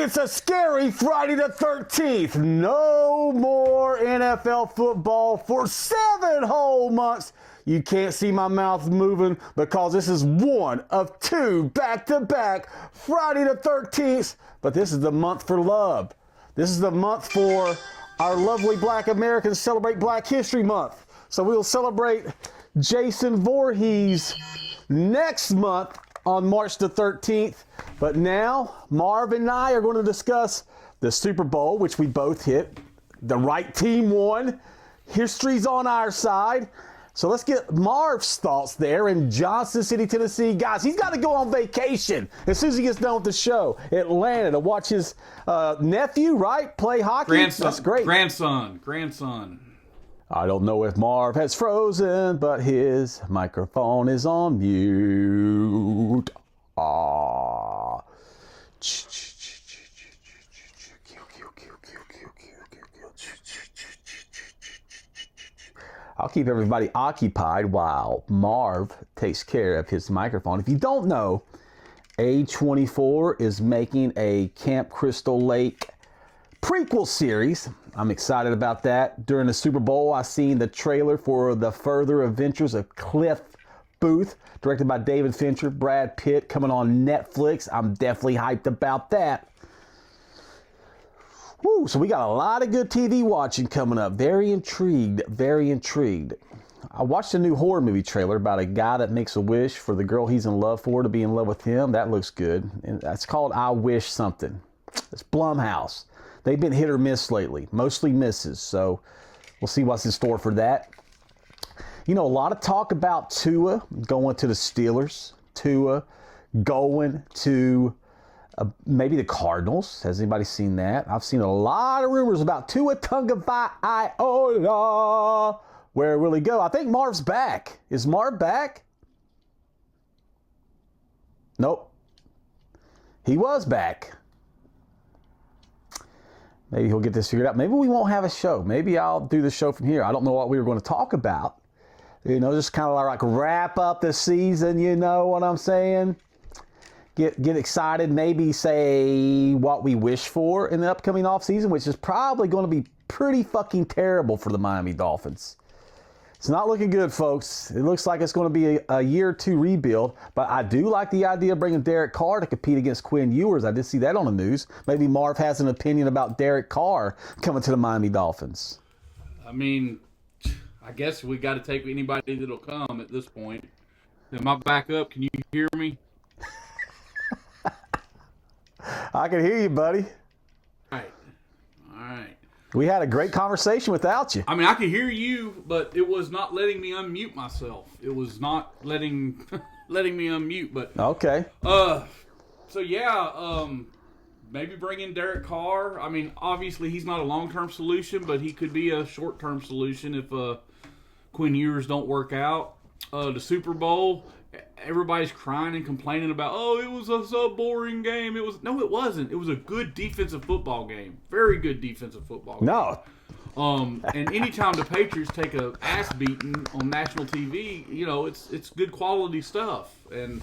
It's a scary Friday the 13th. No more NFL football for 7 whole months. You can't see my mouth moving because this is one of 2 back-to-back Friday the 13th. But this is the month for love. This is the month for our lovely Black Americans celebrate Black History Month. So we'll celebrate Jason Voorhees next month on March the 13th. But now, Marv and I are going to discuss the Super Bowl, which we both hit. The right team won. History's on our side. So let's get Marv's thoughts there in Johnson City, Tennessee. Guys, he's got to go on vacation as soon as he gets done with the show. Atlanta to watch his nephew, right, play hockey. Grandson. That's great. Grandson. I don't know if Marv has frozen, but his microphone is on mute. Aww. I'll keep everybody occupied while Marv takes care of his microphone. If you don't know, A24 is making a Camp Crystal Lake prequel series. I'm excited about that. During the Super Bowl, I seen the trailer for The Further Adventures of Cliff Booth, directed by David Fincher, Brad Pitt, coming on Netflix. I'm definitely hyped about that. Woo, so we got a lot of good TV watching coming up. Very intrigued. I watched a new horror movie trailer about a guy that makes a wish for the girl he's in love for to be in love with him. That looks good. And that's called I Wish Something. It's Blumhouse. They've been hit or miss lately, mostly misses. So we'll see what's in store for that. You know, a lot of talk about Tua going to the Steelers. Tua going to maybe the Cardinals. Has anybody seen that? I've seen a lot of rumors about Tua Tagovailoa. Where will he go? I think Marv's back. Is Marv back? Nope. He was back. Maybe he'll get this figured out. Maybe we won't have a show. Maybe I'll do the show from here. I don't know what we were going to talk about. You know, just kind of like wrap up the season, you know what I'm saying? Get excited, maybe say what we wish for in the upcoming offseason, which is probably going to be pretty fucking terrible for the Miami Dolphins. It's not looking good, folks. It looks like it's going to be a year or 2 rebuild, but I do like the idea of bringing Derek Carr to compete against Quinn Ewers. I did see that on the news. Maybe Marv has an opinion about Derek Carr coming to the Miami Dolphins. I mean, I guess we got to take anybody that'll come at this point. Am I back up? Can you hear me? I can hear you, buddy. All right. We had a great conversation without you. I mean, I could hear you, but it was not letting me unmute myself. It was not letting me unmute. But okay. So yeah, maybe bring in Derek Carr. I mean, obviously he's not a long-term solution, but he could be a short-term solution if Quinn Ewers don't work out. The Super Bowl, everybody's crying and complaining about, oh, it was so boring game. No, it wasn't. It was a good defensive football game. Very good defensive football game. No. And anytime the Patriots take a ass beating on national TV, you know, it's good quality stuff. And,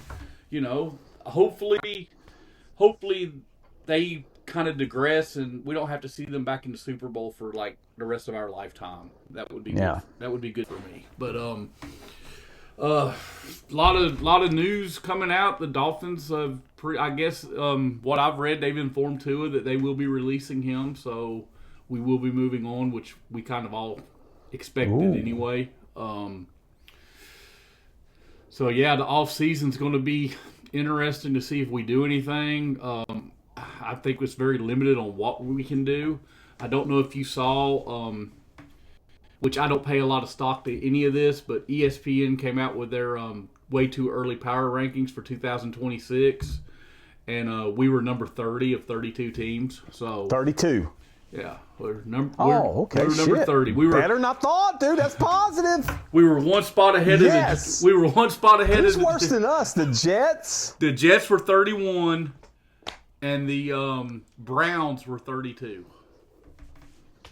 you know, hopefully they kind of digress and we don't have to see them back in the Super Bowl for like the rest of our lifetime. That would be good. That would be good for me. But lot of news coming out. The Dolphins have what I've read, they've informed Tua that they will be releasing him, so we will be moving on, which we kind of all expected anyway. So yeah, the off season's going to be interesting to see if we do anything. I think it's very limited on what we can do. I don't know if you saw, which I don't pay a lot of stock to any of this, but ESPN came out with their way too early power rankings for 2026, and we were number 30 of 32 teams. So 32. Yeah, we're number 30. We were better than I thought, dude. That's positive. We were one spot ahead of Who's worse than us? The Jets. The Jets were 31, and the Browns were 32.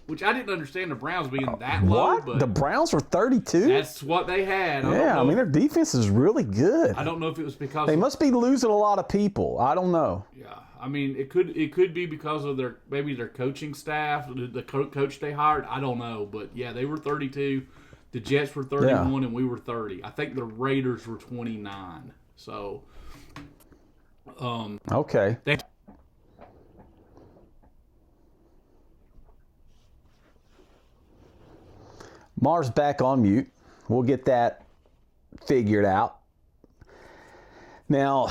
which I didn't understand the Browns being that low. What? But The Browns were 32? that's what they had. Yeah, I mean, their defense is really good. I don't know if it was because They must be losing a lot of people. I don't know. Yeah, I mean, it could be because of their coaching staff, the coach they hired. I don't know, but yeah, they were 32. The Jets were 31, and we were 30. I think the Raiders were 29. So, Okay. Marv's back on mute. We'll get that figured out. Now,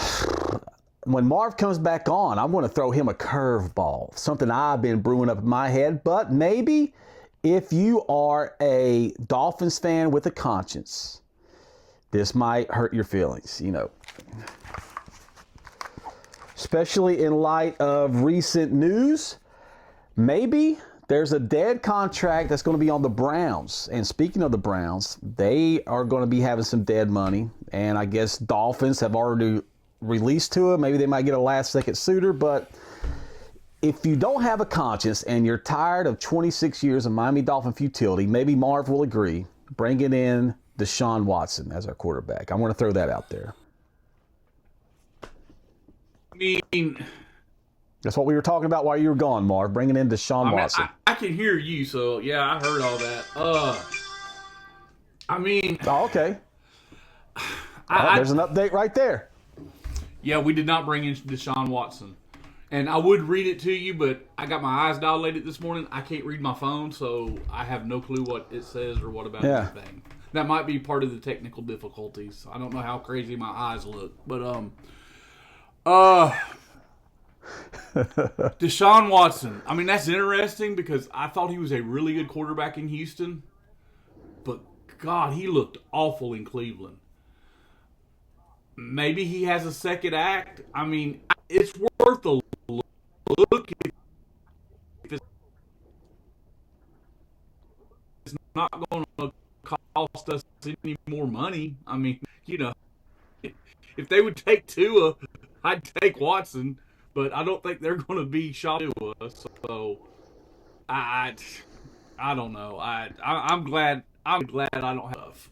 when Marv comes back on, I'm going to throw him a curveball, something I've been brewing up in my head. But maybe if you are a Dolphins fan with a conscience, this might hurt your feelings, especially in light of recent news. Maybe there's a dead contract that's going to be on the Browns. And speaking of the Browns, they are going to be having some dead money. And I guess Dolphins have already released to it. Maybe they might get a last-second suitor. But if you don't have a conscience and you're tired of 26 years of Miami Dolphin futility, maybe Marv will agree, bringing in Deshaun Watson as our quarterback. I'm going to throw that out there. I mean, that's what we were talking about while you were gone, Marv, bringing in Deshaun Watson. I can hear you, so yeah, I heard all that. I mean, okay. There's an update right there. Yeah, we did not bring in Deshaun Watson. And I would read it to you, but I got my eyes dilated this morning. I can't read my phone, so I have no clue what it says or what about anything. That might be part of the technical difficulties. I don't know how crazy my eyes look. But, Deshaun Watson. I mean, that's interesting because I thought he was a really good quarterback in Houston. But, God, he looked awful in Cleveland. Maybe he has a second act. I mean, it's worth a look if it's not going to cost us any more money. I mean, if they would take Tua, I'd take Watson, but I don't think they're going to be shot to us. So I don't know. I'm glad I don't have.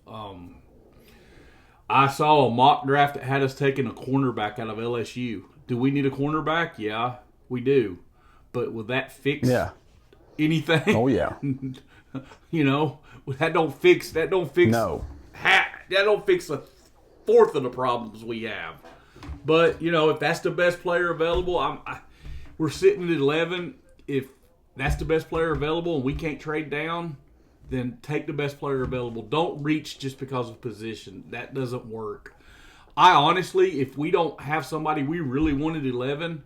I saw a mock draft that had us taking a cornerback out of LSU. Do we need a cornerback? Yeah, we do. But will that fix anything? Oh yeah. That don't fix. No. That don't fix a fourth of the problems we have. But if that's the best player available, we're sitting at 11. If that's the best player available and we can't trade down, then take the best player available. Don't reach just because of position. That doesn't work. I honestly, if we don't have somebody we really wanted 11,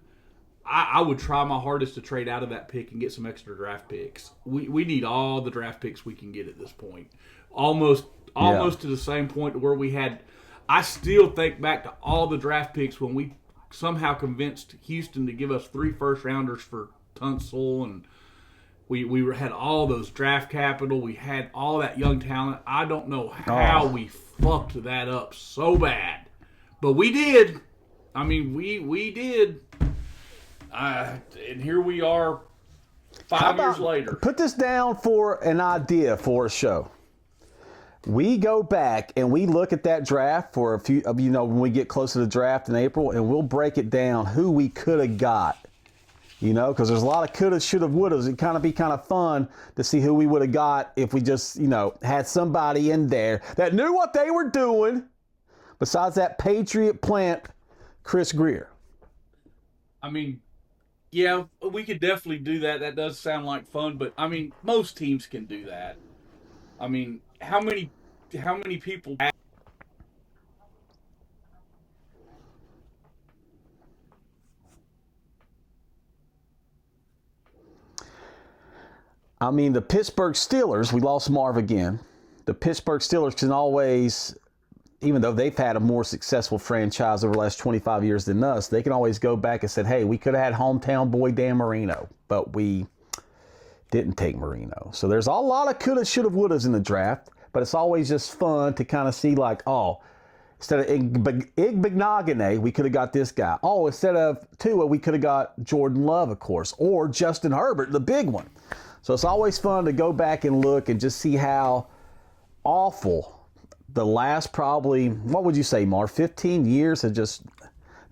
I would try my hardest to trade out of that pick and get some extra draft picks. We need all the draft picks we can get at this point. Almost to the same point where we had. I still think back to all the draft picks when we somehow convinced Houston to give us 3 first-rounders for Tunsil, and we had all those draft capital. We had all that young talent. I don't know how we fucked that up so bad. But we did. I mean, we did. And here we are 5 years later. Put this down for an idea for a show. We go back and we look at that draft for a few, when we get close to the draft in April, and we'll break it down who we could have got. Because there's a lot of coulda, shoulda, wouldas. It'd kind of be kind of fun to see who we would have got if we just, had somebody in there that knew what they were doing. Besides that Patriot plant, Chris Greer. I mean, yeah, we could definitely do that. That does sound like fun, but I mean, most teams can do that. I mean, how many people? I mean, the Pittsburgh Steelers, we lost Marv again. The Pittsburgh Steelers can always, even though they've had a more successful franchise over the last 25 years than us, they can always go back and say, hey, we could have had hometown boy Dan Marino, but we didn't take Marino. So there's a lot of coulda, shoulda, wouldas in the draft, but it's always just fun to kind of see like, instead of Igbenogany, we could have got this guy. Instead of Tua, we could have got Jordan Love, of course, or Justin Herbert, the big one. So it's always fun to go back and look and just see how awful the last probably, what would you say, Marv, 15 years have just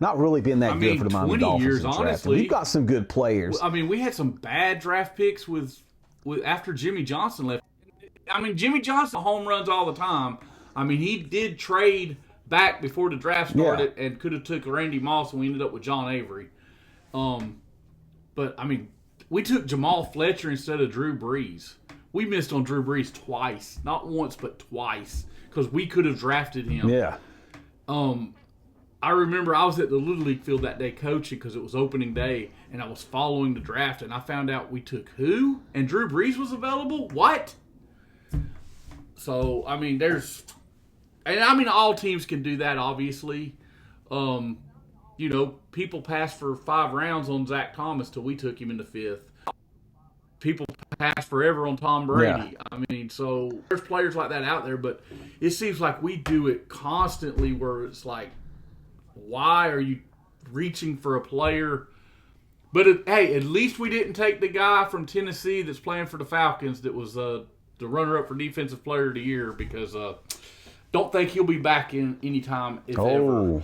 not really been that good for the Miami 20 Dolphins years, in drafting. honestly. We've got some good players. I mean, we had some bad draft picks with after Jimmy Johnson left. I mean, Jimmy Johnson home runs all the time. I mean, he did trade back before the draft started and could have took Randy Moss, and we ended up with John Avery. But, I mean, we took Jamal Fletcher instead of Drew Brees. We missed on Drew Brees twice. Not once, but twice. Because we could have drafted him. Yeah. I remember I was at the Little League field that day coaching because it was opening day, and I was following the draft, and I found out we took who? And Drew Brees was available? What? So, I mean, all teams can do that, obviously. People passed for 5 rounds on Zach Thomas till we took him in the 5th. People passed forever on Tom Brady. Yeah. I mean, so there's players like that out there, but it seems like we do it constantly where it's like, why are you reaching for a player? But, hey, at least we didn't take the guy from Tennessee that's playing for the Falcons that was the runner-up for Defensive Player of the Year because don't think he'll be back in any time, if ever.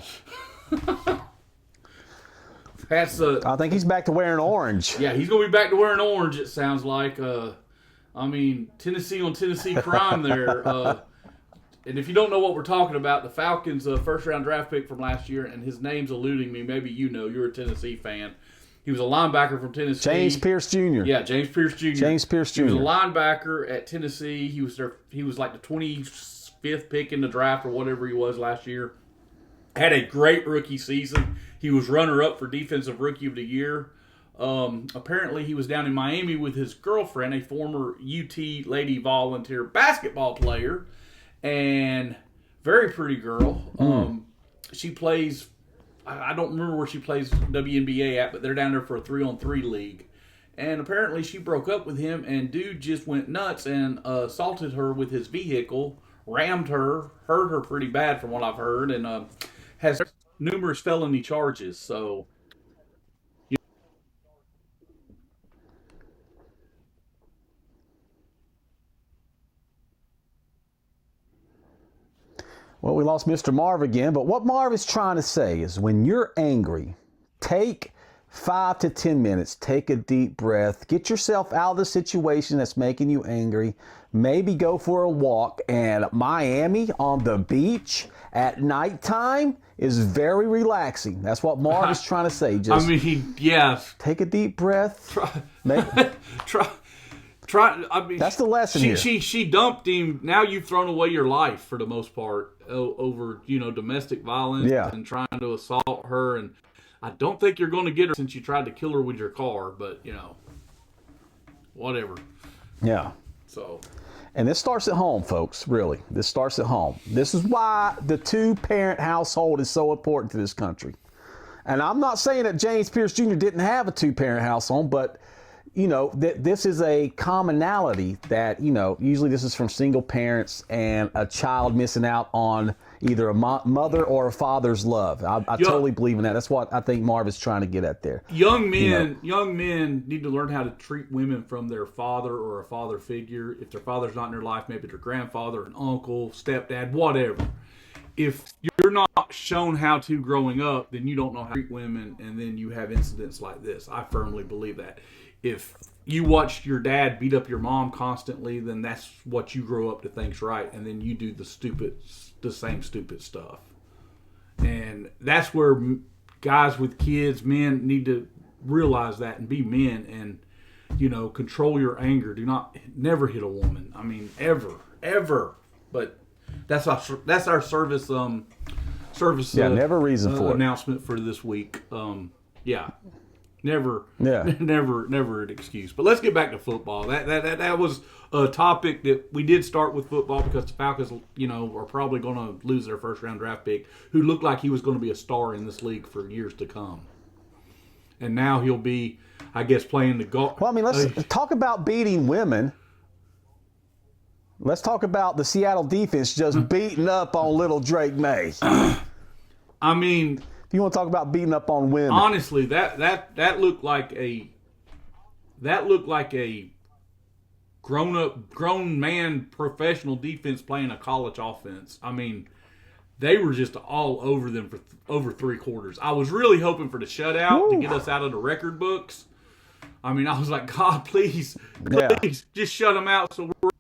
I think he's back to wearing orange. Yeah, he's going to be back to wearing orange, it sounds like. Tennessee on Tennessee crime there. And if you don't know what we're talking about, the Falcons' first-round draft pick from last year, and his name's eluding me. Maybe you know. You're a Tennessee fan. He was a linebacker from Tennessee. James Pierce Jr. Yeah, James Pierce Jr. James Pierce Jr. He was a linebacker at Tennessee. He was like the 25th pick in the draft or whatever he was last year. Had a great rookie season. He was runner-up for Defensive Rookie of the Year. Apparently, he was down in Miami with his girlfriend, a former UT Lady Volunteer basketball player, and very pretty girl. She plays, I don't remember where she plays WNBA at, but they're down there for a 3-on-3 league. And apparently, she broke up with him, and dude just went nuts and assaulted her with his vehicle, rammed her, hurt her pretty bad from what I've heard, and has numerous felony charges. So, well, we lost Mr. Marv again, but what Marv is trying to say is when you're angry, take 5 to 10 minutes, take a deep breath, get yourself out of the situation that's making you angry, maybe go for a walk. And Miami on the beach at nighttime is very relaxing. That's what Marv is trying to say. Just take a deep breath. Try. I mean, that's the lesson here. She dumped him. Now you've thrown away your life for the most part over domestic violence and trying to assault her. And I don't think you're going to get her since you tried to kill her with your car. But whatever. Yeah. So. And this starts at home, folks, really. This starts at home. This is why the 2-parent household is so important to this country. And I'm not saying that James Pierce Jr. didn't have a 2-parent household, but, this is a commonality that, usually this is from single parents and a child missing out on either a mother or a father's love. I totally believe in that. That's what I think Marv is trying to get at there. Young men need to learn how to treat women from their father or a father figure. If their father's not in their life, maybe their grandfather, an uncle, stepdad, whatever. If you're not shown how to growing up, then you don't know how to treat women, and then you have incidents like this. I firmly believe that. If you watched your dad beat up your mom constantly, then that's what you grow up to think's right, and then you do the same stupid stuff. And that's where guys with kids, men, need to realize that and be men and, control your anger. Never hit a woman. I mean, ever. But that's our service. Never reason for announcement for this week. Never an excuse. But let's get back to football. That was a topic that we did start with football because the Falcons, are probably going to lose their first-round draft pick, who looked like he was going to be a star in this league for years to come. And now he'll be, I guess, playing the golf. Well, I mean, let's talk about beating women. Let's talk about the Seattle defense just beating up on little Drake May. I mean, you want to talk about beating up on women? Honestly, that looked like a grown man professional defense playing a college offense. I mean, they were just all over them for over 3 quarters. I was really hoping for the shutout to get us out of the record books. I mean, I was like, God, please, just shut them out. So we're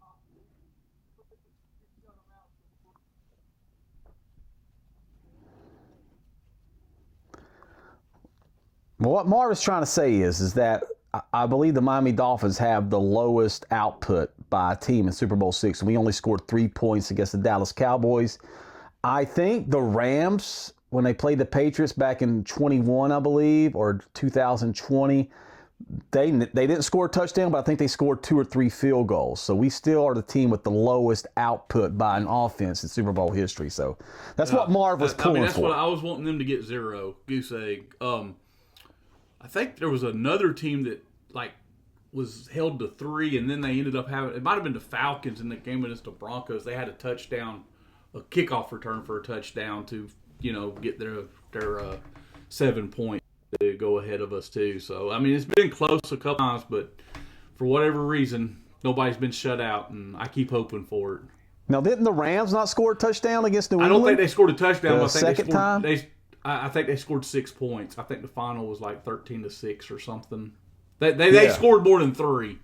Well, what Marv is trying to say is that I believe the Miami Dolphins have the lowest output by a team in Super Bowl 6. We only scored 3 points against the Dallas Cowboys. I think the Rams, when they played the Patriots back in 21, I believe, or 2020, they didn't score a touchdown, but I think they scored 2 or 3 field goals. So we still are the team with the lowest output by an offense in Super Bowl history. So that's what Marv was pulling that's for. what I was wanting them to get 0, goose egg. I think there was another team that was held to 3, and then they ended up having, it might have been the Falcons in the game against the Broncos. They had a touchdown, a kickoff return for a touchdown to get their 7 points to go ahead of us too. So I mean, it's been close a couple times, but for whatever reason, nobody's been shut out, and I keep hoping for it. Now, didn't the Rams not score a touchdown against New England? I don't think they scored a touchdown. The I think second time? I think they scored 6 points. I think the final was like 13-6 or something. They scored more than 3,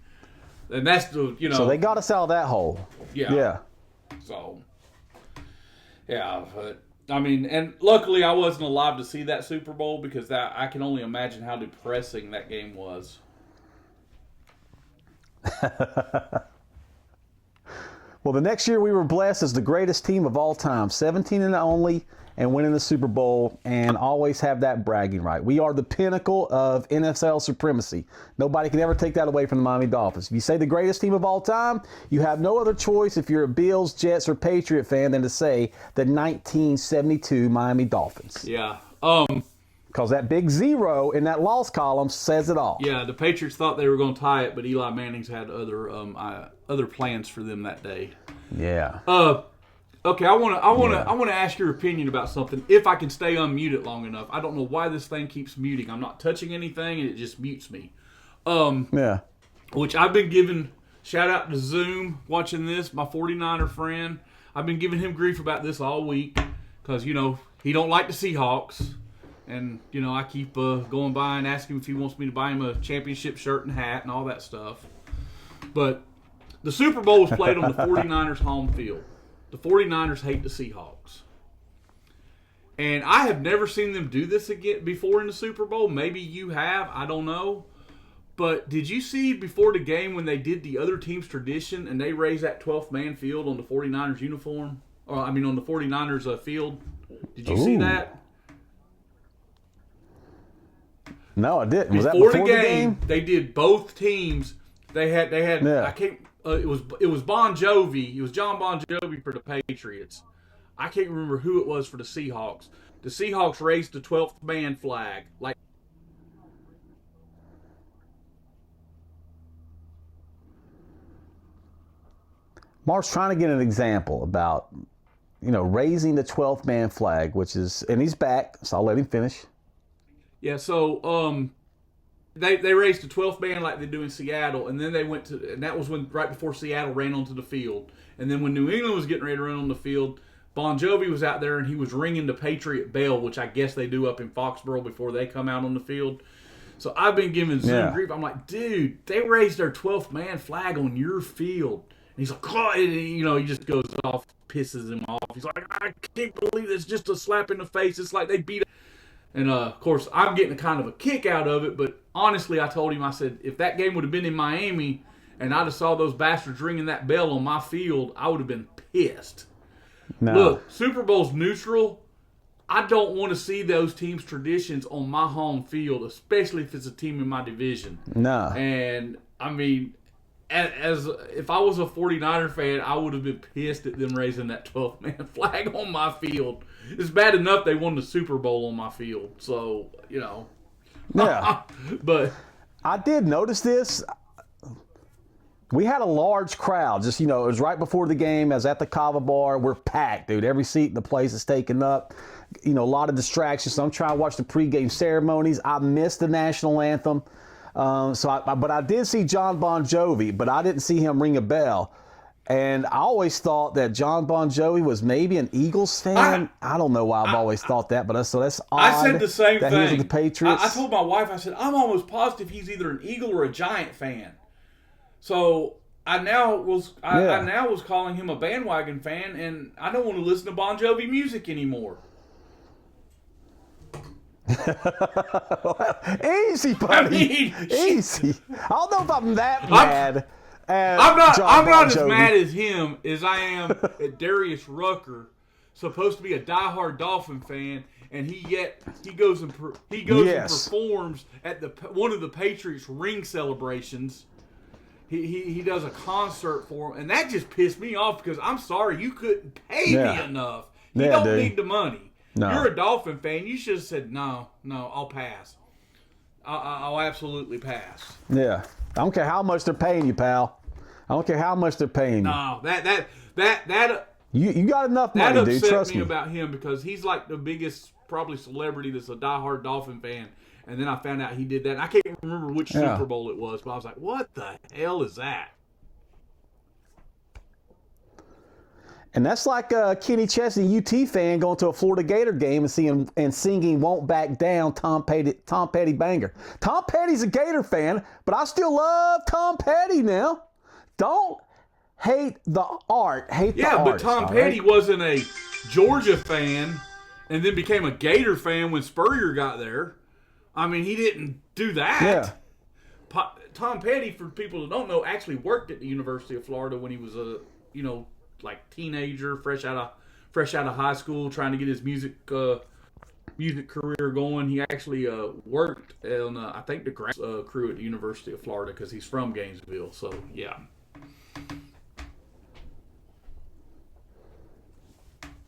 and that's the So they got us out of that hole. Yeah. So but I mean, and luckily I wasn't alive to see that Super Bowl because I can only imagine how depressing that game was. Well, the next year we were blessed as the greatest team of all time, 17 and only, and winning the Super Bowl, and always have that bragging right. We are the pinnacle of NFL supremacy. Nobody can ever take that away from the Miami Dolphins. If you say the greatest team of all time, you have no other choice if you're a Bills, Jets, or Patriot fan than to say the 1972 Miami Dolphins. Yeah. Because that big 0 in that loss column says it all. Yeah, the Patriots thought they were going to tie it, but Eli Manning's had other plans for them that day. Yeah. Okay, I want to ask your opinion about something. If I can stay unmuted long enough, I don't know why this thing keeps muting. I'm not touching anything, and it just mutes me. Which I've been giving shout out to Zoom watching this. My 49er friend, I've been giving him grief about this all week because he don't like the Seahawks. And, I keep going by and asking him if he wants me to buy him a championship shirt and hat and all that stuff. But the Super Bowl was played on the 49ers home field. The 49ers hate the Seahawks. And I have never seen them do this again before in the Super Bowl. Maybe you have. I don't know. But did you see before the game when they did the other team's tradition and they raised that 12th man field on the 49ers uniform? On the 49ers field? Did you see that? No, I didn't. Was Before that before the game? They did both teams. They had. Yeah. I can't. It was Bon Jovi. It was John Bon Jovi for the Patriots. I can't remember who it was for the Seahawks. The Seahawks raised the 12th man flag. Mark's trying to get an example about, raising the 12th man flag, and he's back, so I'll let him finish. Yeah, so they raised the 12th man like they do in Seattle, and then they went to, and that was right before Seattle ran onto the field. And then when New England was getting ready to run on the field, Bon Jovi was out there and he was ringing the Patriot bell, which I guess they do up in Foxborough before they come out on the field. So I've been giving Zoom grief. I'm like, dude, they raised their 12th man flag on your field. And he's like, oh, and, he just goes off, pisses him off. He's like, I can't believe it's just a slap in the face. It's like they beat it. And, of course, I'm getting kind of a kick out of it. But honestly, I told him, I said, if that game would have been in Miami and I'd have saw those bastards ringing that bell on my field, I would have been pissed. No. Look, Super Bowl's neutral. I don't want to see those teams' traditions on my home field, especially if it's a team in my division. No. And, I mean, as if I was a 49er fan, I would have been pissed at them raising that 12th-man flag on my field. It's bad enough they won the Super Bowl on my field. So, Yeah. But I did notice this. We had a large crowd. Just, it was right before the game. I was at the Cava Bar. We're packed, dude. Every seat in the place is taken up. A lot of distractions. So I'm trying to watch the pregame ceremonies. I missed the national anthem. But I did see John Bon Jovi, but I didn't see him ring a bell. And I always thought that John Bon Jovi was maybe an Eagles fan. I don't know why I've always thought that, but that's odd. I said the same that thing. He was with the Patriots. I told my wife, I said, I'm almost positive he's either an Eagle or a Giant fan. So I now was calling him a bandwagon fan, and I don't want to listen to Bon Jovi music anymore. Easy, buddy. Easy. I don't know if I'm that mad. I'm not as mad as him as I am at Darius Rucker, supposed to be a diehard Dolphin fan, and he goes and performs at one of the Patriots ring celebrations. He does a concert for him, and that just pissed me off because I'm sorry, you couldn't pay me enough. You don't need the money. No. You're a Dolphin fan. You should have said no. I'll pass. I'll absolutely pass. Yeah, I don't care how much they're paying you, pal. I don't care how much they're paying you. No, that you got enough money, dude. Trust me. That upset me about him because he's like the biggest probably celebrity that's a diehard Dolphin fan. And then I found out he did that. And I can't remember which Super Bowl it was, but I was like, what the hell is that? And that's like Kenny Chesney, UT fan, going to a Florida Gator game and singing "Won't Back Down," Tom Petty banger. Tom Petty's a Gator fan, but I still love Tom Petty now. Don't hate the art, hate the artist. Yeah, but Tom Petty wasn't a Georgia fan and then became a Gator fan when Spurrier got there. I mean, he didn't do that. Yeah. Tom Petty, for people who don't know, actually worked at the University of Florida when he was a, like teenager, fresh out of high school, trying to get his music career going. He actually worked on, I think, the crew at the University of Florida because he's from Gainesville. So, yeah.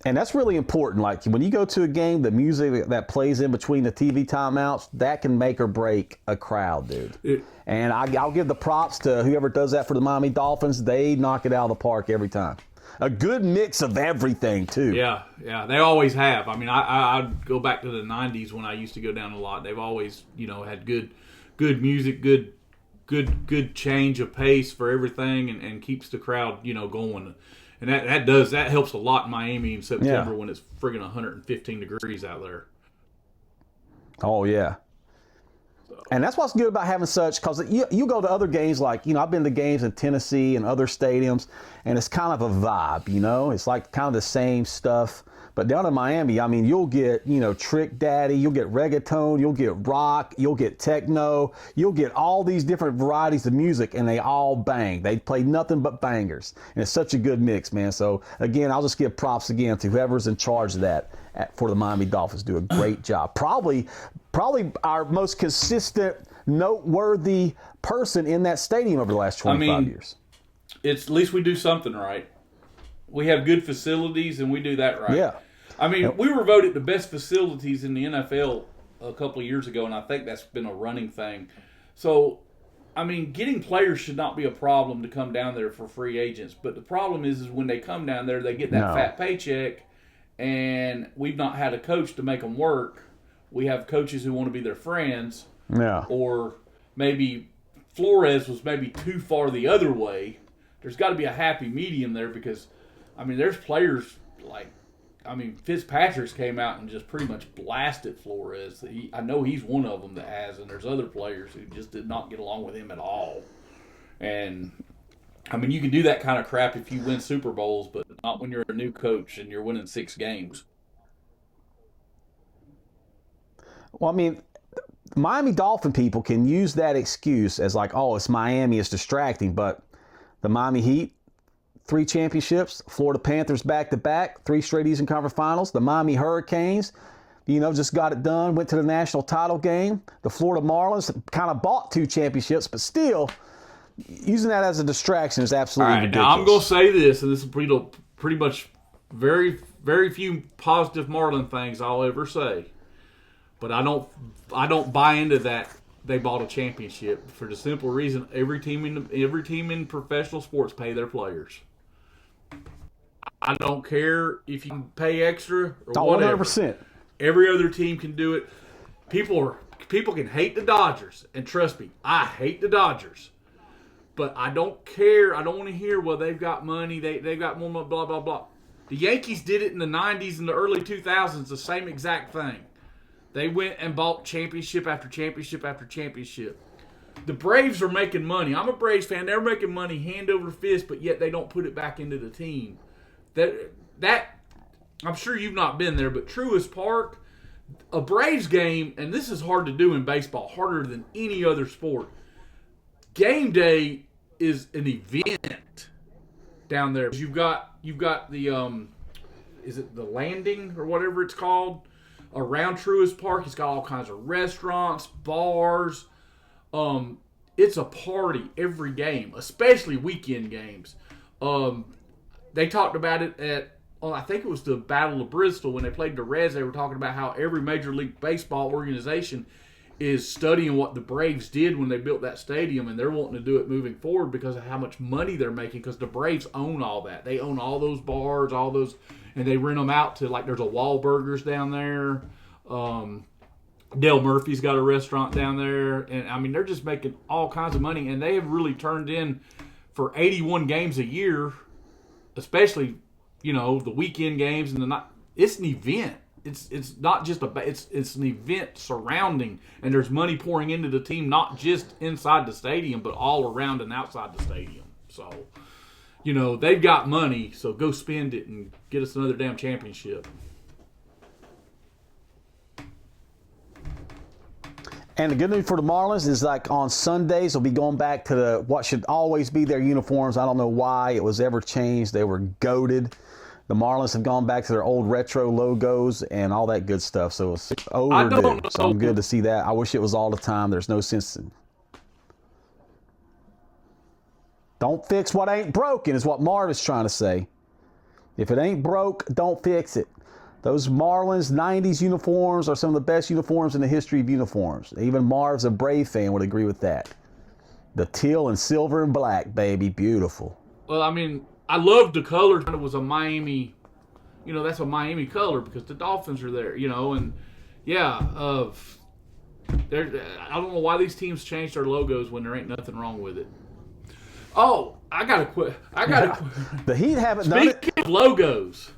And that's really important. Like when you go to a game, the music that plays in between the TV timeouts, that can make or break a crowd, dude. And I'll give the props to whoever does that for the Miami Dolphins. They knock it out of the park every time. A good mix of everything, too. Yeah, they always have. I mean, I go back to the 90s when I used to go down a lot. They've always, had good music, good change of pace for everything and keeps the crowd, going. And that helps a lot in Miami in September when it's friggin' 115 degrees out there. Oh, yeah. And that's what's good about having such, because you go to other games like, I've been to games in Tennessee and other stadiums, and it's kind of a vibe, It's like kind of the same stuff. But down in Miami, I mean, you'll get, Trick Daddy, you'll get reggaeton, you'll get rock, you'll get techno, you'll get all these different varieties of music, and they all bang. They play nothing but bangers. And it's such a good mix, man. So, again, I'll just give props again to whoever's in charge of that for the Miami Dolphins. Do a great job. Probably our most consistent, noteworthy person in that stadium over the last 25 years. At least we do something right. We have good facilities, and we do that right. Yeah. I mean, we were voted the best facilities in the NFL a couple of years ago, and I think that's been a running thing. So, I mean, getting players should not be a problem to come down there for free agents. But the problem is when they come down there, they get that fat paycheck, and we've not had a coach to make them work. We have coaches who want to be their friends. Yeah. Or maybe Flores was maybe too far the other way. There's got to be a happy medium there because – I mean, there's players Fitzpatrick's came out and just pretty much blasted Flores. I know he's one of them that has, and there's other players who just did not get along with him at all. And, I mean, you can do that kind of crap if you win Super Bowls, but not when you're a new coach and you're winning 6 games. Well, I mean, Miami Dolphin people can use that excuse as like, oh, it's Miami, it's distracting, but the Miami Heat, 3 championships, Florida Panthers back-to-back, 3 straight Eastern Conference Finals. The Miami Hurricanes, just got it done, went to the national title game. The Florida Marlins kind of bought 2 championships, but still, using that as a distraction is absolutely ridiculous. Now I'm going to say this, and this is pretty much very, very few positive Marlin things I'll ever say. But I don't buy into that they bought a championship for the simple reason every team in professional sports pay their players. I don't care if you can pay extra or whatever. 100%. Every other team can do it. People people can hate the Dodgers, and trust me, I hate the Dodgers. But I don't care. I don't want to hear, well, they've got money, they got more money, blah, blah, blah. The Yankees did it in the 90s and the early 2000s, the same exact thing. They went and bought championship after championship after championship. The Braves are making money. I'm a Braves fan. They're making money hand over fist, but yet they don't put it back into the team. That I'm sure you've not been there, but Truist Park, a Braves game, and this is hard to do in baseball, harder than any other sport. Game day is an event down there. You've got the is it the Landing or whatever it's called around Truist Park. It's got all kinds of restaurants, bars. It's a party every game, especially weekend games. They talked about it at, I think it was the Battle of Bristol when they played the Reds. They were talking about how every Major League Baseball organization is studying what the Braves did when they built that stadium, and they're wanting to do it moving forward because of how much money they're making, because the Braves own all that. They own all those bars, all those, and they rent them out to, like, there's a Wahlburgers down there. Dale Murphy's got a restaurant down there, and I mean, they're just making all kinds of money, and they have really turned in for 81 games a year, especially, the weekend games and the night. It's an event. It's not just it's an event surrounding, and there's money pouring into the team, not just inside the stadium, but all around and outside the stadium. So, they've got money, so go spend it and get us another damn championship. And the good news for the Marlins is, like, on Sundays, they'll be going back to what should always be their uniforms. I don't know why it was ever changed. They were goated. The Marlins have gone back to their old retro logos and all that good stuff. So it's overdue. So I'm good to see that. I wish it was all the time. There's no sense in. Don't fix what ain't broken is what Marv is trying to say. If it ain't broke, don't fix it. Those Marlins 90s uniforms are some of the best uniforms in the history of uniforms. Even Marv's a Brave fan would agree with that. The teal and silver and black, baby. Beautiful. Well, I mean, I loved the color. It was a Miami, that's a Miami color because the Dolphins are there, and yeah, I don't know why these teams change their logos when there ain't nothing wrong with it. Oh, I gotta quit. The Heat haven't done it. Speaking of logos,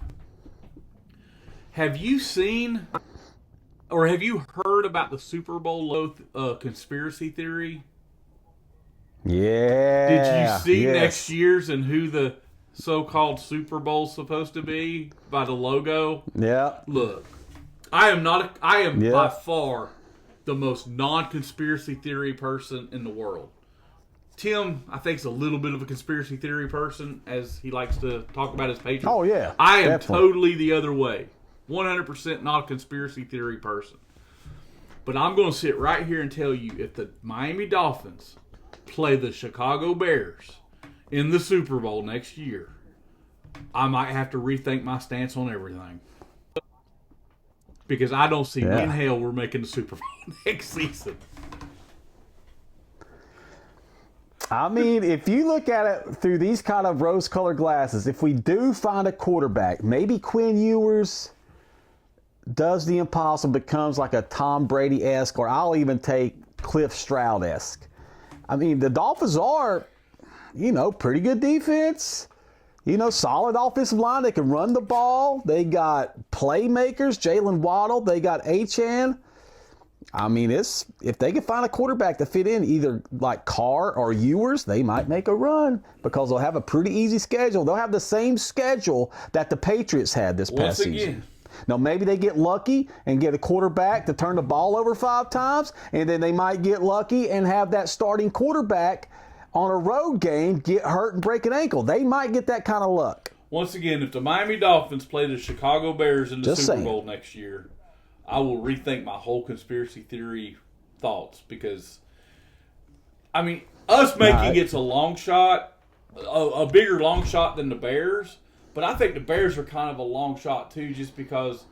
have you seen or have you heard about the Super Bowl conspiracy theory? Yeah. Did you see next year's and who the so-called Super Bowl's supposed to be by the logo? Yeah. Look, I am by far the most non-conspiracy theory person in the world. Tim, I think, is a little bit of a conspiracy theory person, as he likes to talk about his Patriots. Oh, yeah. I am totally the other way. 100% not a conspiracy theory person. But I'm going to sit right here and tell you, if the Miami Dolphins play the Chicago Bears in the Super Bowl next year, I might have to rethink my stance on everything. Because I don't see in hell we're making the Super Bowl next season. I mean, if you look at it through these kind of rose-colored glasses, if we do find a quarterback, maybe Quinn Ewers does the impossible, becomes like a Tom Brady-esque, or I'll even take Cliff Stroud-esque. I mean, the Dolphins are, pretty good defense. Solid offensive line. They can run the ball. They got playmakers, Jalen Waddle. They got Achane. I mean, if they can find a quarterback to fit in either like Carr or Ewers, they might make a run because they'll have a pretty easy schedule. They'll have the same schedule that the Patriots had this past season. Now, maybe they get lucky and get a quarterback to turn the ball over 5 times, and then they might get lucky and have that starting quarterback on a road game get hurt and break an ankle. They might get that kind of luck. Once again, if the Miami Dolphins play the Chicago Bears in the Super Bowl next year, I will rethink my whole conspiracy theory thoughts because, I mean, us making it's a long shot, a bigger long shot than the Bears, but I think the Bears are kind of a long shot too just because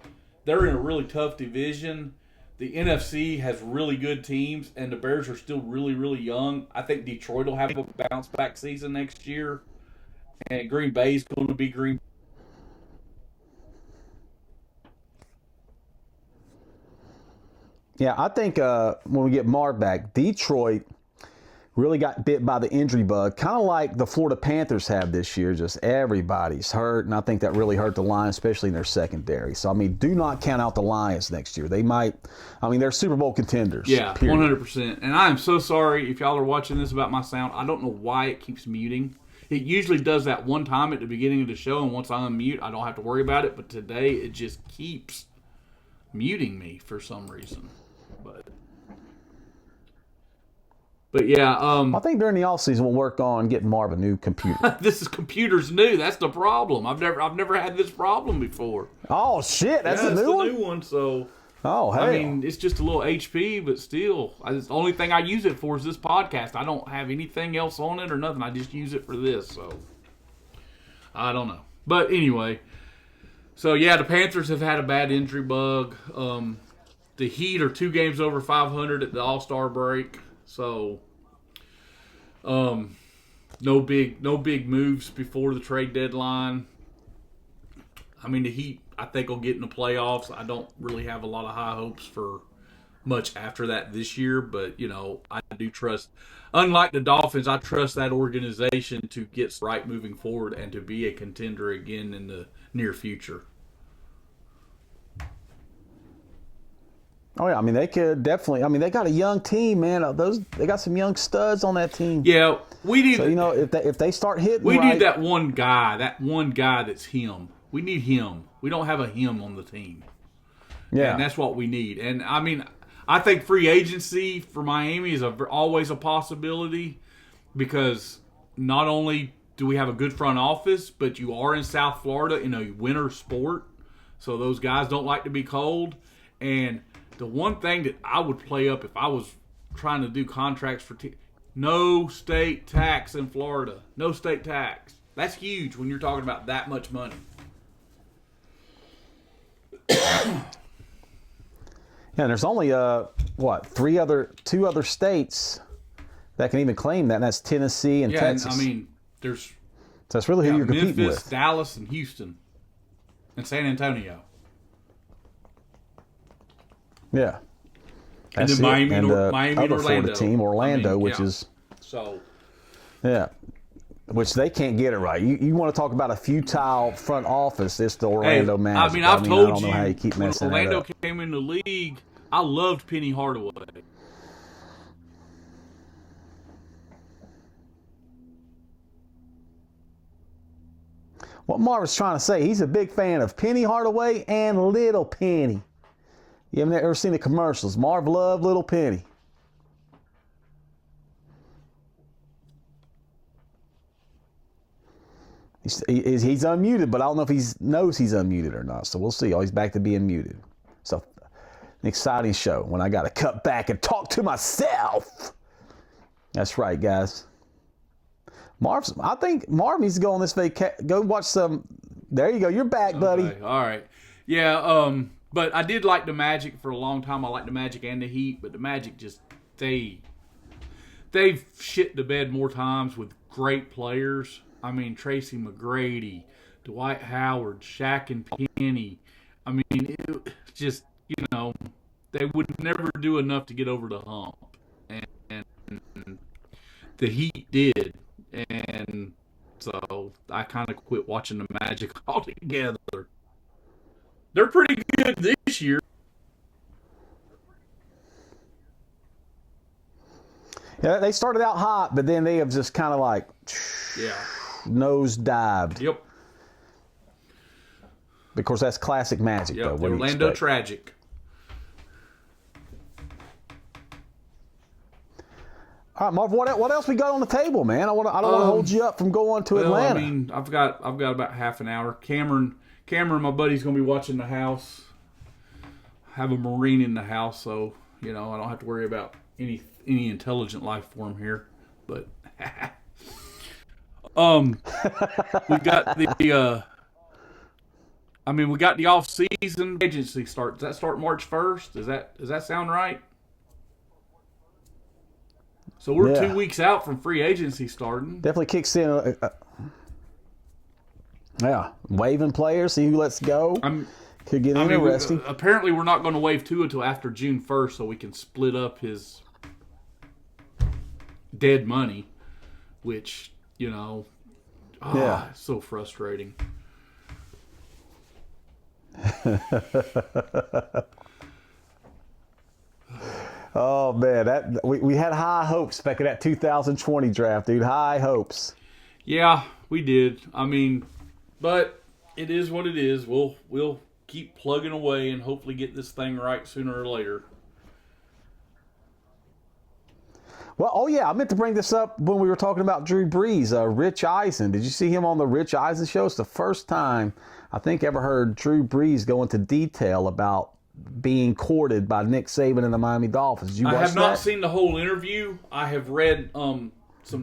they're in a really tough division. The NFC has really good teams, and the Bears are still really, really young. I think Detroit will have a bounce-back season next year, and Green Bay's going to be Green. Yeah, I think when we get Marv back, Detroit really got bit by the injury bug, kind of like the Florida Panthers have this year. Just everybody's hurt, and I think that really hurt the Lions, especially in their secondary. So, I mean, do not count out the Lions next year. They might – I mean, they're Super Bowl contenders. Yeah, period. 100%. And I am so sorry if y'all are watching this about my sound. I don't know why it keeps muting. It usually does that one time at the beginning of the show, and once I unmute, I don't have to worry about it. But today, it just keeps muting me for some reason. But yeah, I think during the offseason we'll work on getting Marv a new computer. This is computers new. That's the problem. I've never had this problem before. Oh shit, that's a new one. New one. So, oh hey, I mean, it's just a little HP, but still, the only thing I use it for is this podcast. I don't have anything else on it or nothing. I just use it for this. So, I don't know. But anyway, so yeah, the Panthers have had a bad injury bug. The Heat are 2 games over 500 at the All-Star break. So, no big moves before the trade deadline. I mean, the Heat, I think, will get in the playoffs. I don't really have a lot of high hopes for much after that this year, but, you know, I do trust, unlike the Dolphins, I trust that organization to get right moving forward and to be a contender again in the near future. Oh yeah, I mean they could definitely. I mean they got a young team, man. They got some young studs on that team. Yeah, we need. So you know if they start hitting, we right, need that one guy. That one guy that's him. We need him. We don't have a him on the team. Yeah, and that's what we need. And I mean, I think free agency for Miami is always a possibility because not only do we have a good front office, but you are in South Florida in a winter sport, so those guys don't like to be cold. And the one thing that I would play up if I was trying to do contracts for no state tax in Florida. No state tax. That's huge when you're talking about that much money. Yeah, and there's only two other states that can even claim that, and that's Tennessee and Texas. I mean, so that's really who you're competing Memphis, with. Dallas, and Houston, and San Antonio. Yeah. And That's then Miami and other Orlando. Florida team, Orlando, which yeah. is so. Yeah. Which they can't get it right. You want to talk about a futile front office? It's the Orlando Magic. I mean, I've told I don't know how you keep when messing Orlando that up. came in the league, I loved Penny Hardaway. What Marv was trying to say, he's a big fan of Penny Hardaway and Little Penny. You haven't ever seen the commercials? Marv loved Little Penny. He's unmuted, but I don't know if he knows he's unmuted or not. So we'll see. Oh, he's back to being muted. So an exciting show when I got to cut back and talk to myself. That's right, guys. I think Marv needs to go on this vacation. Go watch some. There you go. You're back, buddy. Okay, all right. Yeah. But I did like the Magic for a long time. I liked the Magic and the Heat, but the Magic just they've shit the bed more times with great players. I mean, Tracy McGrady, Dwight Howard, Shaq and Penny. I mean, it just, they would never do enough to get over the hump. And the Heat did. And so I kind of quit watching the Magic altogether. They're pretty good this year. Yeah, they started out hot, but then they have just kind of like nose dived. Yep. Of course, that's classic Magic, though. The Orlando Tragic. All right, Marv, what else we got on the table, man? I don't want to hold you up from going to Atlanta. I mean, I've got about half an hour. Cameron, my buddy's going to be watching the house. I have a Marine in the house, so, I don't have to worry about any intelligent life form here. But, we got we got the off-season agency start. Does that start March 1st? Does that sound right? So we're 2 weeks out from free agency starting. Definitely kicks in. Waving players, see who lets go. Could get I mean, interesting. apparently we're not going to waive Tua until after June 1st, so we can split up his dead money, which, it's so frustrating. Oh man, we had high hopes back in that 2020 draft, dude. High hopes. Yeah, we did. I mean, but it is what it is. We'll keep plugging away and hopefully get this thing right sooner or later. Well, oh yeah, I meant to bring this up when we were talking about Drew Brees. Rich Eisen. Did you see him on the Rich Eisen show? It's the first time I think ever heard Drew Brees go into detail about being courted by Nick Saban and the Miami Dolphins. Did you watch that? I have not seen the whole interview. I have read some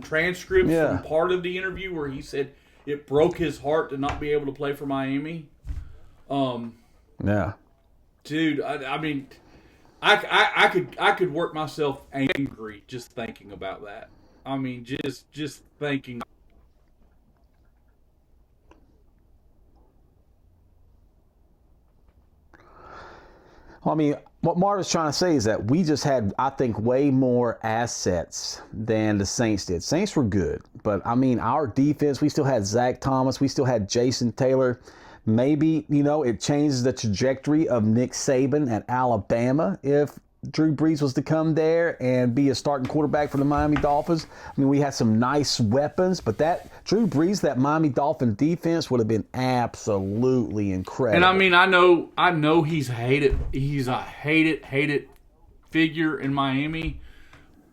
transcripts from part of the interview where he said it broke his heart to not be able to play for Miami. Yeah. Dude, I mean, I could work myself angry just thinking about that. I mean, just thinking. Well, I mean, what Marvin's trying to say is that we just had, I think, way more assets than the Saints did. Saints were good, but I mean, our defense, we still had Zach Thomas, we still had Jason Taylor. Maybe, it changes the trajectory of Nick Saban at Alabama if Drew Brees was to come there and be a starting quarterback for the Miami Dolphins. I mean, we had some nice weapons, but that Drew Brees, that Miami Dolphin defense would have been absolutely incredible. And I mean, I know he's hated. He's a hated figure in Miami.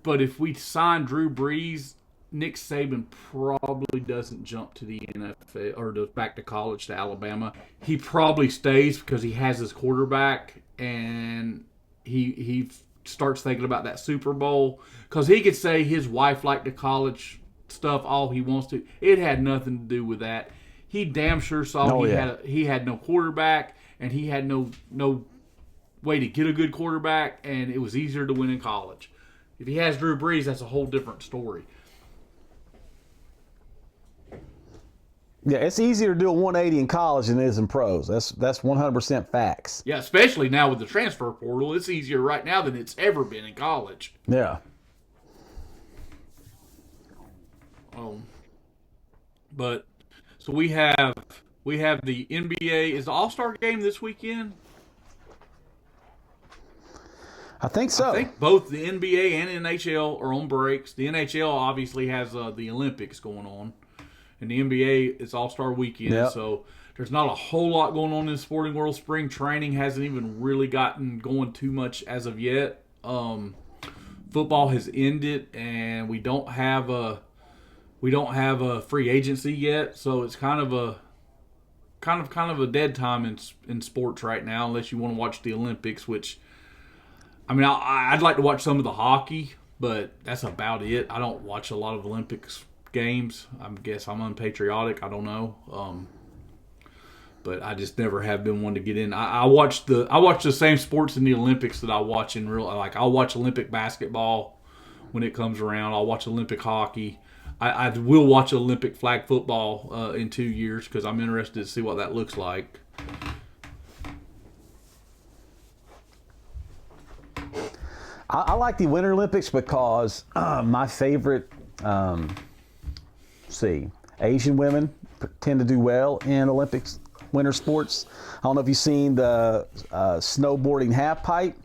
But if we sign Drew Brees, Nick Saban probably doesn't jump to the NFL or back to college to Alabama. He probably stays because he has his quarterback and he starts thinking about that Super Bowl, because he could say his wife liked the college stuff all he wants to. It had nothing to do with that. He damn sure saw he had no quarterback, and he had no way to get a good quarterback, and it was easier to win in college. If he has Drew Brees, that's a whole different story. Yeah, it's easier to do a 180 in college than it is in pros. That's 100% facts. Yeah, especially now with the transfer portal. It's easier right now than it's ever been in college. Yeah. But so we have the NBA. Is the All-Star game this weekend? I think so. I think both the NBA and NHL are on breaks. The NHL obviously has the Olympics going on. And the NBA, it's All-Star Weekend, so there's not a whole lot going on in the sporting world. Spring training hasn't even really gotten going too much as of yet. Football has ended, and we don't have a free agency yet, so it's kind of a dead time in sports right now, unless you want to watch the Olympics. Which, I mean, I'd like to watch some of the hockey, but that's about it. I don't watch a lot of Olympics games. I guess I'm unpatriotic. I don't know, but I just never have been one to get in. I watch the same sports in the Olympics that I watch in real. Like, I'll watch Olympic basketball when it comes around. I'll watch Olympic hockey. I will watch Olympic flag football in 2 years because I'm interested to see what that looks like. I like the Winter Olympics because my favorite. Asian women tend to do well in Olympics winter sports. I don't know if you've seen the snowboarding half pipe,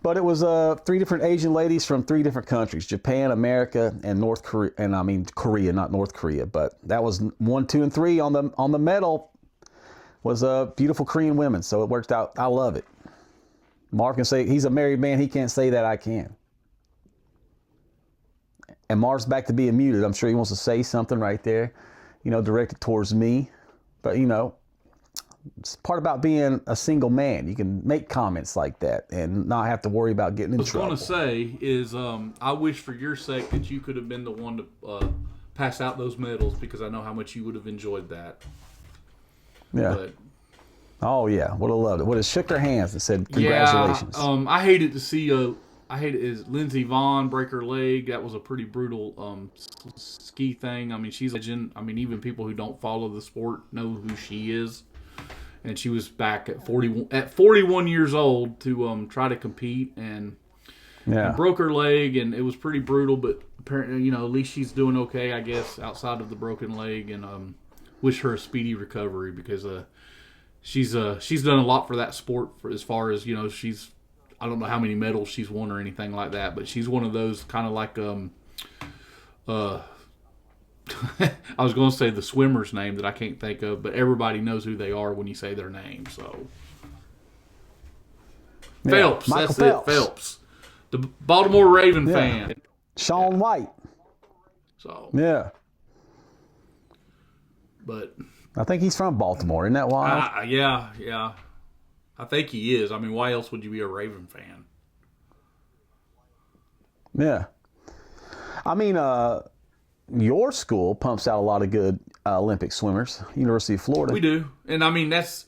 but it was 3 different Asian ladies from 3 different countries: Japan, America, and North Korea. And I mean Korea, not North Korea, but that was 1, 2, and 3 on the medal was beautiful Korean women. So it worked out. I love it. Mark can say he's a married man. He can't say that I can. And Marv's back to being muted. I'm sure he wants to say something right there, directed towards me. But, it's part about being a single man. You can make comments like that and not have to worry about getting in trouble. What I was going to say is I wish for your sake that you could have been the one to pass out those medals, because I know how much you would have enjoyed that. Yeah. But, oh, yeah. Would have loved it. Would have shook their hands and said, congratulations. Yeah, I hated to see Lindsey Vonn break her leg. That was a pretty brutal ski thing. I mean, she's a legend. I mean, even people who don't follow the sport know who she is. and she was back at 41 years old to try to compete and broke her leg, and it was pretty brutal. But apparently, at least she's doing okay, I guess, outside of the broken leg, and wish her a speedy recovery because she's done a lot for that sport as far as she's. I don't know how many medals she's won or anything like that, but she's one of those kind of like I was going to say the swimmer's name that I can't think of, but everybody knows who they are when you say their name. So Phelps, Michael that's Phelps. It. Phelps, the Baltimore Raven fan, Shaun White. So but I think he's from Baltimore. Isn't that wild? Yeah. I think he is. I mean, why else would you be a Raven fan? Yeah. I mean, your school pumps out a lot of good Olympic swimmers. University of Florida. We do, and I mean that's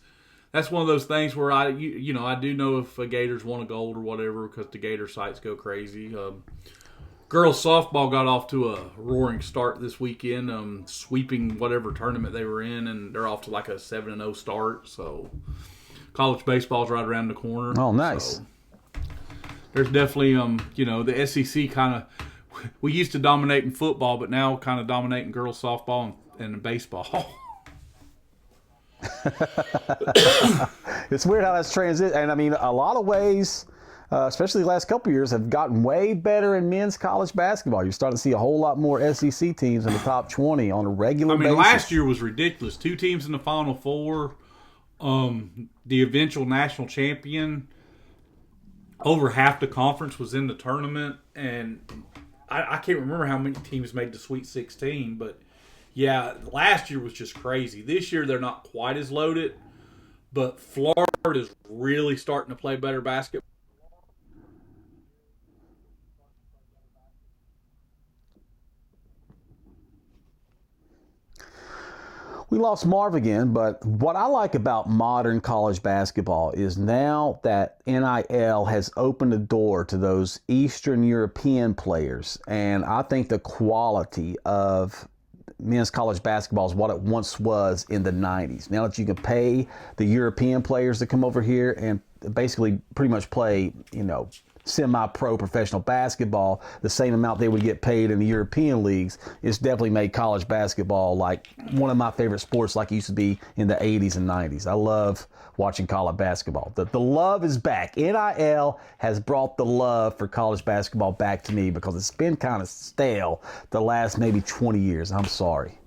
one of those things where I do know if Gators won a gold or whatever because the Gator sites go crazy. Girls softball got off to a roaring start this weekend, sweeping whatever tournament they were in, and they're off to like a 7-0 start. So college baseball's right around the corner. Oh, nice. So there's definitely the SEC kind of. We used to dominate in football, but now kind of dominate in girls softball and baseball. It's weird how that's transitioned. And I mean, a lot of ways, especially the last couple of years, have gotten way better in men's college basketball. You're starting to see a whole lot more SEC teams in the top 20 on a regular basis. Last year was ridiculous. 2 teams in the Final Four, the eventual national champion. Over half the conference was in the tournament, and I can't remember how many teams made the Sweet 16, but yeah, last year was just crazy. This year they're not quite as loaded, but Florida is really starting to play better basketball. We lost Marv again, but what I like about modern college basketball is now that NIL has opened the door to those Eastern European players, and I think the quality of men's college basketball is what it once was in the 90s. Now that you can pay the European players to come over here and basically pretty much play, semi-pro professional basketball, the same amount they would get paid in the European leagues, it's definitely made college basketball like one of my favorite sports like it used to be in the 80s and 90s. I love watching college basketball. The love is back. NIL has brought the love for college basketball back to me because it's been kind of stale the last maybe 20 years. I'm sorry.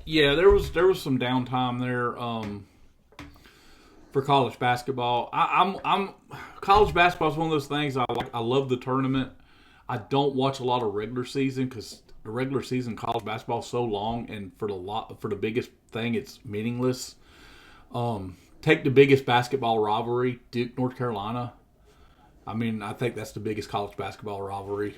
Yeah, there was some downtime there. For college basketball, I'm college basketball is one of those things I like. I love the tournament. I don't watch a lot of regular season because the regular season college basketball is so long, and for the biggest thing, it's meaningless. Take the biggest basketball rivalry, Duke, North Carolina. I mean, I think that's the biggest college basketball rivalry.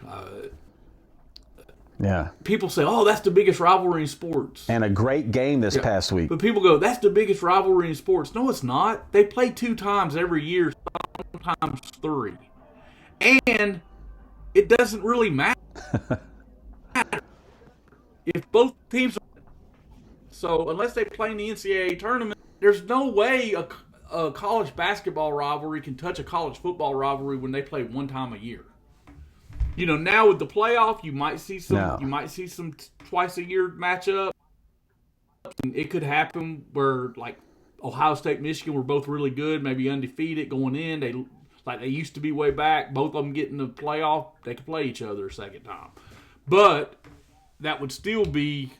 Yeah. People say, "Oh, that's the biggest rivalry in sports." And a great game this past week. But people go, "That's the biggest rivalry in sports." No, it's not. They play 2 times every year, sometimes 3. And it doesn't really matter. If both teams are... So, unless they play in the NCAA tournament, there's no way a college basketball rivalry can touch a college football rivalry when they play 1 time a year. Now with the playoff, you might see some twice a year matchup. And it could happen where like Ohio State, Michigan were both really good, maybe undefeated going in. They used to be way back. Both of them get in the playoff, they could play each other a second time. But that would still be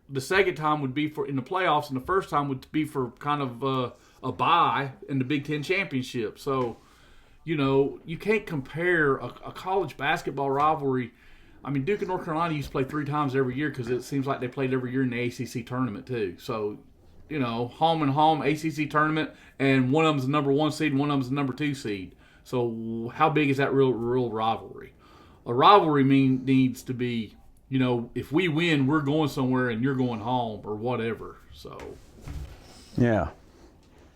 the second time would be for in the playoffs, and the first time would be for kind of a bye in the Big Ten championship. So. You can't compare a college basketball rivalry. I mean, Duke and North Carolina used to play 3 times every year because it seems like they played every year in the ACC tournament too. So, home and home ACC tournament, and one of them's the number 1 seed and one of them's the number 2 seed. So, how big is that real rivalry? A rivalry needs to be, if we win, we're going somewhere and you're going home or whatever. So, yeah.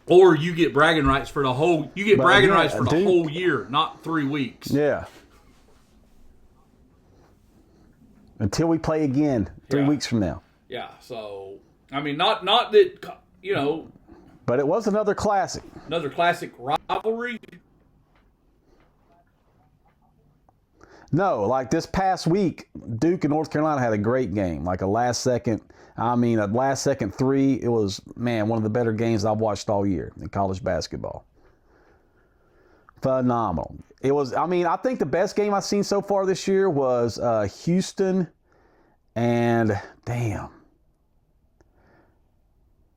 Or you get bragging rights for the whole. You get bragging rights for the whole year, not 3 weeks. Yeah. Until we play again 3 weeks from now. Yeah. So I mean, not that But But it was another classic. Another classic rivalry. No, like this past week, Duke and North Carolina had a great game. Like a last second three. It was, man, one of the better games I've watched all year in college basketball. Phenomenal. It was, I think the best game I've seen so far this year was Houston and,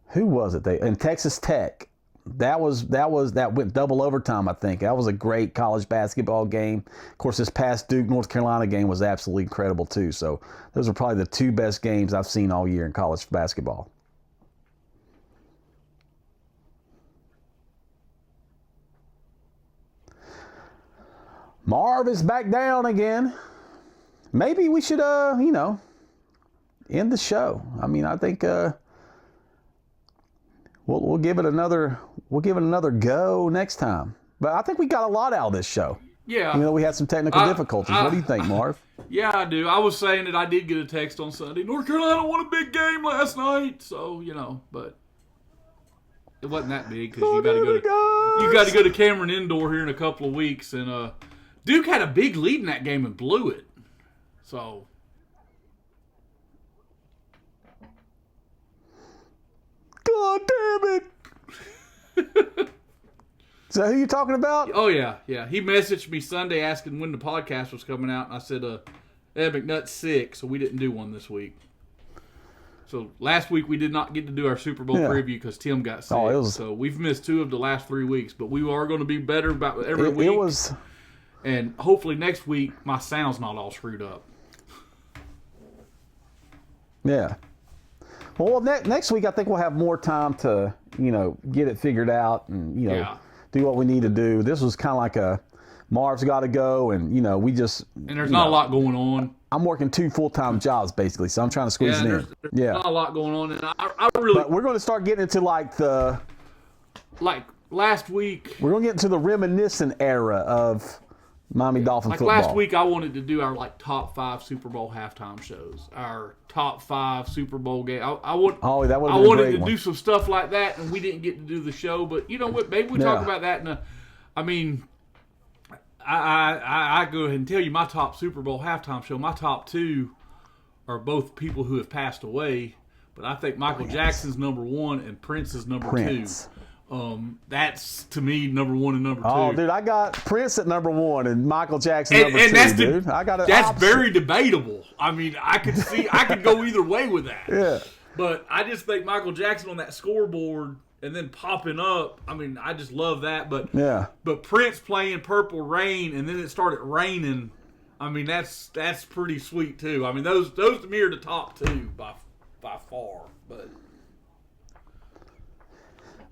who was it? And Texas Tech. That went double overtime, I think. That was a great college basketball game. Of course, this past Duke North Carolina game was absolutely incredible too. So those are probably the two best games I've seen all year in college basketball. Marv is back down again. Maybe we should end the show. I think We'll give it another go next time. But I think we got a lot out of this show. Yeah. We had some technical difficulties. What do you think, Marv? Yeah, I do. I was saying that I did get a text on Sunday. North Carolina won a big game last night, so but it wasn't that big because you got to go to Cameron Indoor here in a couple of weeks, and Duke had a big lead in that game and blew it. So. God damn it! Is that who you talking about? Oh, yeah. He messaged me Sunday asking when the podcast was coming out, and I said, Ed McNutt's sick, so we didn't do one this week. So last week we did not get to do our Super Bowl preview because Tim got sick. So we've missed 2 of the last 3 weeks, but we are going to be better about every week. And hopefully next week my sound's not all screwed up. Yeah. Well, next week I think we'll have more time to, get it figured out and, do what we need to do. This was kind of like a Marv's got to go, and, we just... And there's not a lot going on. I'm working 2 full-time jobs, basically, so I'm trying to squeeze it in. There's not a lot going on, and I really... But we're going to start getting into, Like last week... We're going to get into the reminiscent era of Miami Dolphin football. Last week I wanted to do our, top 5 Super Bowl halftime shows. Our top 5 Super Bowl game. I wanted to do some stuff like that, and we didn't get to do the show. But you know what? Maybe we talk about that. I go ahead and tell you my top Super Bowl halftime show. My top 2 are both people who have passed away, but I think Michael Jackson's number 1 and Prince is number 2. That's to me number 1 and number 2. Oh, dude, I got Prince at number 1 and Michael Jackson number 2. Dude, I got it. That's very debatable. I could go either way with that. Yeah. But I just think Michael Jackson on that scoreboard and then popping up. I just love that. But But Prince playing Purple Rain and then it started raining. That's pretty sweet too. Those to me are the top 2 by far. But.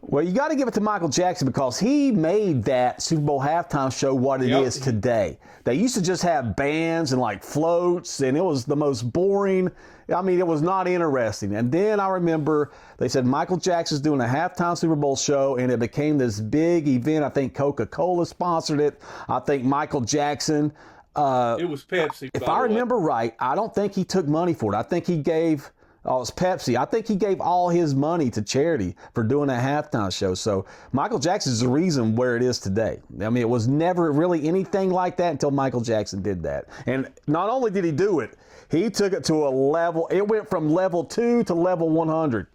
Well, you got to give it to Michael Jackson because he made that Super Bowl halftime show what it is today. They used to just have bands and floats, and it was the most boring. It was not interesting. And then I remember they said Michael Jackson's doing a halftime Super Bowl show, and it became this big event. I think Coca-Cola sponsored it. I think Michael Jackson. It was Pepsi. If I remember right, I don't think he took money for it. I think he gave. Oh, it's Pepsi. I think he gave all his money to charity for doing a halftime show. So Michael Jackson's the reason where it is today. It was never really anything like that until Michael Jackson did that. And not only did he do it, he took it to a level. It went from level 2 to level 100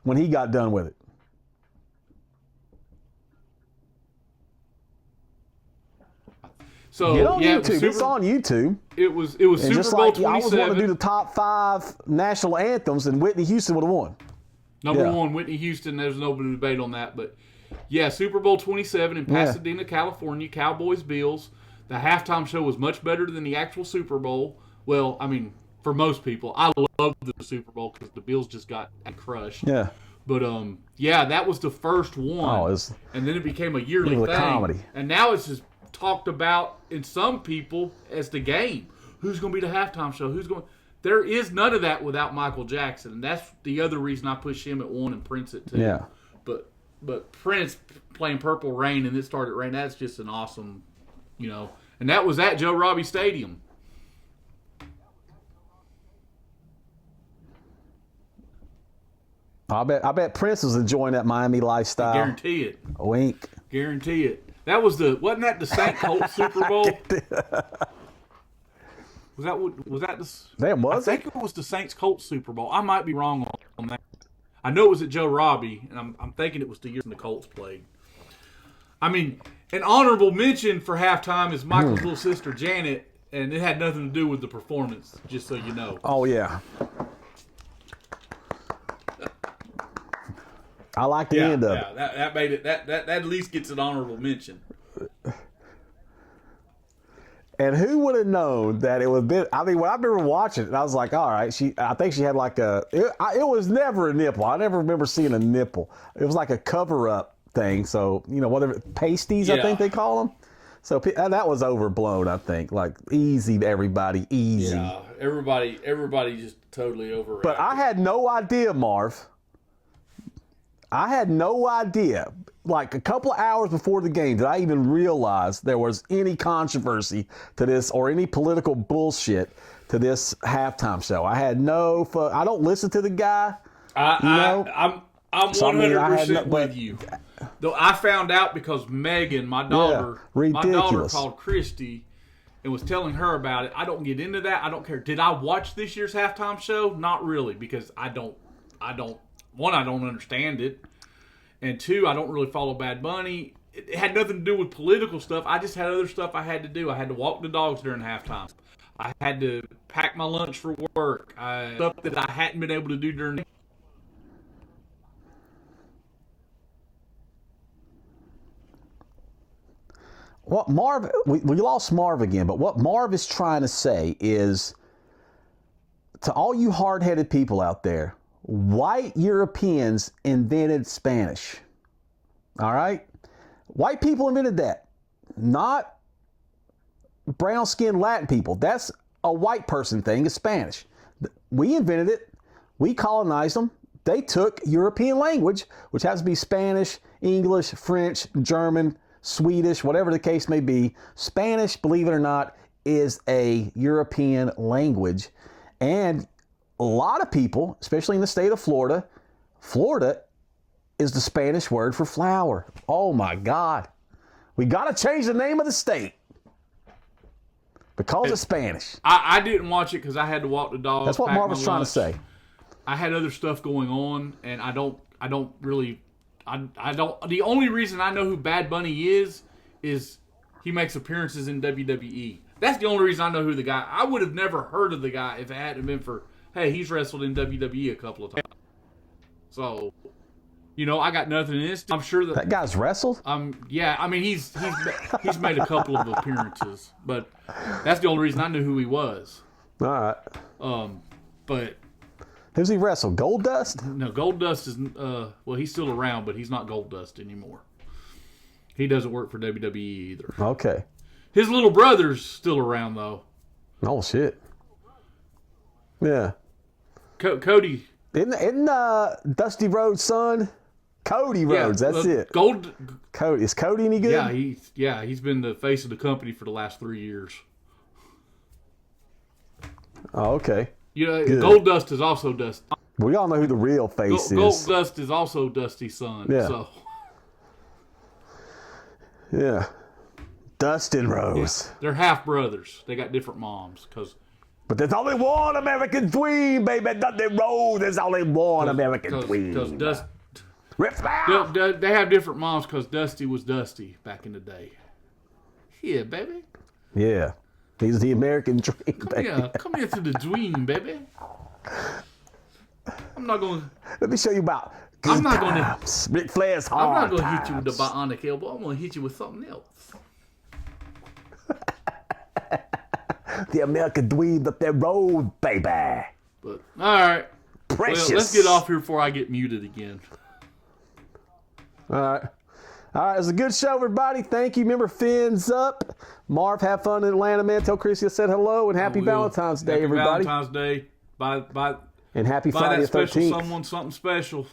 when he got done with it. So get on YouTube. It's on YouTube. It was Super Bowl 27. I was wanting to do the top 5 national anthems, and Whitney Houston would have won. Number 1, Whitney Houston. There's no debate on that. But Super Bowl 27 in Pasadena, California. Cowboys Bills. The halftime show was much better than the actual Super Bowl. Well, for most people, I love the Super Bowl because the Bills just got crushed. Yeah. But that was the first one. And then it became a yearly thing. Comedy. And now it's just talked about in some people as the game. Who's going to be the halftime show? There is none of that without Michael Jackson. And that's the other reason I push him at 1 and Prince at 2. Yeah. But Prince playing Purple Rain and it started raining, that's just an awesome, And that was at Joe Robbie Stadium. I bet Prince was enjoying that Miami lifestyle. Guarantee it. Wink. Guarantee it. Wasn't that the Saint Colts Super Bowl? Was that the? Was I think it was the Saints Colts Super Bowl. I might be wrong on that. I know it was at Joe Robbie, and I'm thinking it was the year the Colts played. I mean, an honorable mention for halftime is Michael's little sister Janet, and it had nothing to do with the performance. Just so you know. Oh yeah. I like the end of it. That made it. That at least gets an honorable mention. And who would have known that it was been? I mean, when I remember watching it, I was like, all right, I think she had like it was never a nipple. I never remember seeing a nipple. It was like a cover-up thing. So, whatever, pasties, I think they call them. So that was overblown, I think. Like, easy to everybody, easy. Yeah, everybody just totally overreacted. But I had no idea, Marv. I had no idea. Like a couple of hours before the game, did I even realize there was any controversy to this or any political bullshit to this halftime show? I had no. I don't listen to the guy. I'm 100% with you. Though I found out because Megan, my daughter called Christy and was telling her about it. I don't get into that. I don't care. Did I watch this year's halftime show? Not really, because I don't. One, I don't understand it. And two, I don't really follow Bad Bunny. It had nothing to do with political stuff. I just had other stuff I had to do. I had to walk the dogs during halftime. I had to pack my lunch for work. Stuff that I hadn't been able to do during the What Marv, we lost Marv again, but what Marv is trying to say is to all you hard-headed people out there, white Europeans invented Spanish. All right? White people invented that. Not brown-skinned Latin people. That's a white person thing, is Spanish. We invented it. We colonized them. They took European language, which has to be Spanish, English, French, German, Swedish, whatever the case may be. Spanish, believe it or not, is a European language. And a lot of people, especially in the state of Florida, Florida is the Spanish word for flower. Oh my God. We got to change the name of the state because it's Spanish. I didn't watch it because I had to walk the dogs. That's what Marv was trying to say. I had other stuff going on, and I don't really. The only reason I know who Bad Bunny is he makes appearances in WWE. That's the only reason I know who the guy. I would have never heard of the guy if it hadn't been for, hey, he's wrestled in WWE a couple of times. So, I got nothing against him. I'm sure that guy's wrestled. Yeah. I mean, he's made a couple of appearances, but that's the only reason I knew who he was. All right. But. Who's he wrestled? Goldust? No, Goldust is, he's still around, but he's not Goldust anymore. He doesn't work for WWE either. Okay. His little brother's still around, though. Oh, shit. Yeah. Cody. Isn't Dusty Rhodes' son? Cody Rhodes, that's it. Cody. Is Cody any good? Yeah, he's been the face of the company for the last 3 years. Oh, okay. Goldust is also Dusty. We all know who the real face is. Goldust is also Dusty's son. Yeah. So. Yeah. Dustin Rose. Yeah. They're half brothers. They got different moms. But there's only one American dream, baby. Dustin Rose. There's only one American dream. Because Rip they have different moms because Dusty was Dusty back in the day. Yeah, baby. Yeah. He's the American dream, baby. Come here to the dream, baby. I'm not going to... Let me show you about good I'm not times. Ric Flair's hard I'm not going to hit you times. with the bionic elbow. I'm going to hit you with something else. The American dream up that road, baby. But, all right. Precious. Well, let's get off here before I get muted again. All right. All right, it was a good show, everybody. Thank you. Remember, fins up. Marv, have fun in Atlanta, man. Tell Chrissy I said hello, and happy Valentine's Day, everybody. Happy Valentine's Day. Bye. And happy Buy Friday that the special 13th. someone something special.